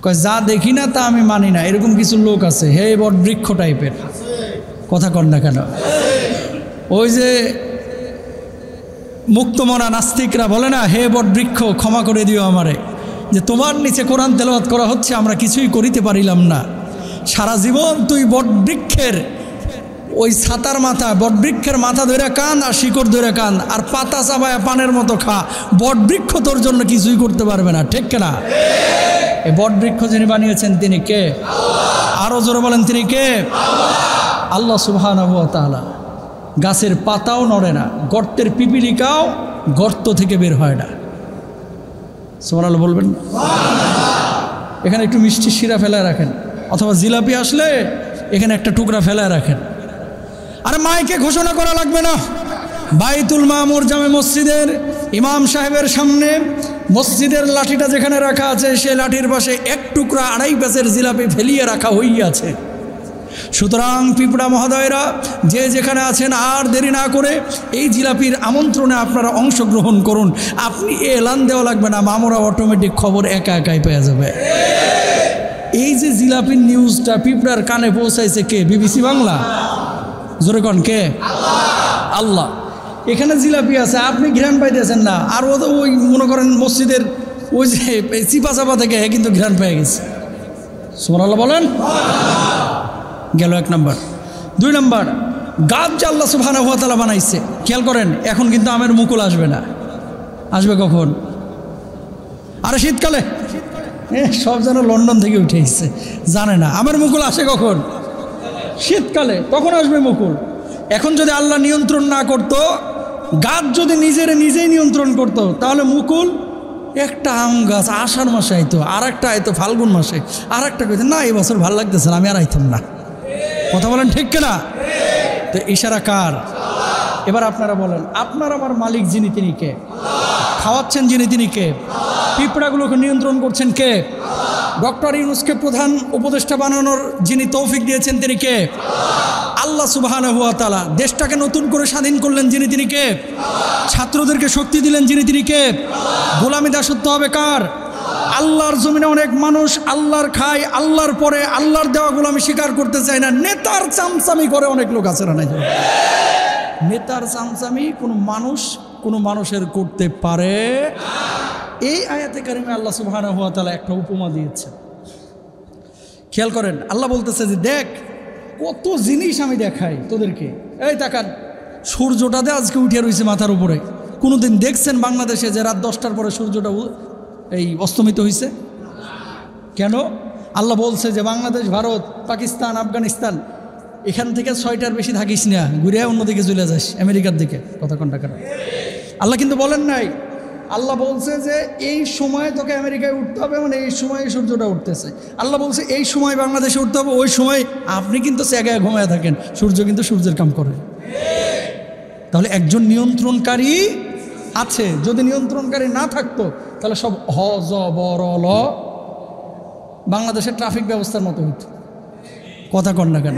কয় যা দেখি না তা আমি মানি না, এরকম কিছু লোক আছে, হে বটবৃক্ষ টাইপের। কথা কন না কেন? ওই যে মুক্তমনা নাস্তিকরা বলে না, হে বটবৃক্ষ ক্ষমা করে দিও আমারে, যে তোমার নিচে কোরআন তেলাওয়াত করা হচ্ছে, আমরা কিছুই করিতে পারিলাম না। সারা জীবন তুই বটবৃক্ষের ওই ছাতার মাথা, বটবৃক্ষের মাথা ধরে কান আর শিকড় ধরে কান আর পাতা চাবায়া পানের মতো খা, বটবৃক্ষ তোর জন্য কিছুই করতে পারবে না। ঠিক না? এই বটবৃক্ষ যিনি বানিয়েছেন তিনি কে? আরো জোরে বলেন, তিনি কে? আল্লাহ সুবহানাহু ওয়া তাআলা। গাছের পাতাও নড়ে না, গর্তের পিপিলিকাও গর্ত থেকে বের হয় না। সুবহানাল্লাহ বলবেন। এখানে একটু মিষ্টি শিরা ফেলায় রাখেন, অথবা জিলাপি আসলে এখানে একটা টুকরা ফেলায় রাখেন। আরে মাইকে ঘোষণা করা লাগবে না, বাইতুল মামুর জামে মসজিদের ইমাম সাহেবের সামনে মসজিদের লাঠিটা যেখানে রাখা আছে, সেই লাঠির পাশে এক টুকরা 2.5 প্যাচের জিলাপি ফেলিয়ে রাখা হইয়াছে। সুতরাং পিঁপড়া মহোদয়রা যে যেখানে আছেন, আর দেরি না করে এই জিলাপির আমন্ত্রণে আপনারা অংশগ্রহণ করুন। আপনি এলান দেওয়া লাগবে না, মামুরা অটোমেটিক খবর একা একাই পেয়ে যাবে। এই যে জিলাপির নিউজটা পিঁপড়ার কানে পৌঁছাইছে কে? বিবিসি বাংলা। জোরে কন, কে? আল্লাহ। এখানে জিলাপি আছে, আপনি ঘ্রাণ পাইতেছেন না, আর ওই মনে করেন মসজিদের ওই যে চিপা চাপা থেকে কিন্তু ঘ্রাণ পেয়ে গেছে। সুবহানাল্লাহ বলেন। গেল 1 নম্বর। 2 নম্বর, গাছ যে আল্লাহ সুবহানাহু ওয়া তাআলা বানাইছে, খেয়াল করেন, এখন কিন্তু আমের মুকুল আসবে না। আসবে কখন? আরে শীতকালে। সব যেন লন্ডন থেকে উঠে এসছে, জানে না আমের মুকুল আসে কখন? শীতকালে। তখন আসবে মুকুল। এখন যদি আল্লাহ নিয়ন্ত্রণ না করত, গাছ যদি নিজেই নিয়ন্ত্রণ করত, তাহলে মুকুল একটা আম গাছ আষাঢ় মাসে আইতো, আর একটা আইতো ফাল্গুন মাসে, আর একটা কইতো না এই বছর ভালো লাগতেছে না, আমি আর আইতাম না। কথা বলেন ঠিক কিনা? তো ইশারা কার? এবার আপনারা বলেন, আপনার আমার মালিক যিনি তিনি কে? খাওয়াচ্ছেন যিনি তিনি কে? পিঁপড়াগুলোকে নিয়ন্ত্রণ করছেন কে? ডক্টর ইউনূসকে প্রধান উপদেষ্টা বানানোর যিনি তৌফিক দিয়েছেন তিনি কে? আল্লাহ সুবহানাহু ওয়া তাআলা। দেশটাকে নতুন করে স্বাধীন করলেন যিনি তিনি কে? ছাত্রদেরকে শক্তি দিলেন যিনি তিনি কে? গোলামি দাসত্ব হবে কার? আল্লাহর জমিনে অনেক মানুষ আল্লাহর খায়, আল্লাহর পরে আল্লাহর দেওয়া গোলামি স্বীকার করতে চায় না, নেতার চামচামি করে অনেক লোক আছে না? নেতার চামচামি কোনো মানুষের করতে পারে? এই আয়াতে কারিমে আল্লাহ সুবহানাহু ওয়া তাআলা একটা উপমা দিয়েছে। খেয়াল করেন, আল্লাহ বলতেছে যে দেখ কত জিনিস আমি দেখাই তোদেরকে। এই তাকান, সূর্যটাতে আজকে উঠে রয়েছে মাথার উপরে। কোনোদিন দেখছেন বাংলাদেশে যে রাত 10টার পরে সূর্যটা এই অস্তমিত হয়েছে? কেন? আল্লাহ বলছে যে বাংলাদেশ, ভারত, পাকিস্তান, আফগানিস্তান, এখান থেকে 6টার বেশি থাকিস না, ঘুরে অন্যদিকে চলে যাস, আমেরিকার দিকে। কথা কোনটা কেন? আল্লাহ কিন্তু বলেন নাই। আল্লাহ বলছে যে এই সময় তোকে আমেরিকায় উঠতে হবে, মানে এই সময় সূর্যটা উঠতেছে। আল্লাহ বলছে এই সময় বাংলাদেশে উঠতে হবে, ওই সময় আপনি কিন্তু জায়গায় ঘুমায় থাকেন, সূর্য কিন্তু সূর্যের কাম করে। তাহলে একজন নিয়ন্ত্রণকারী আছে। যদি নিয়ন্ত্রণকারী না থাকতো তাহলে সব হ জ ব র ল বাংলাদেশের ট্রাফিক ব্যবস্থার মতো হতো। কথা কন না কেন?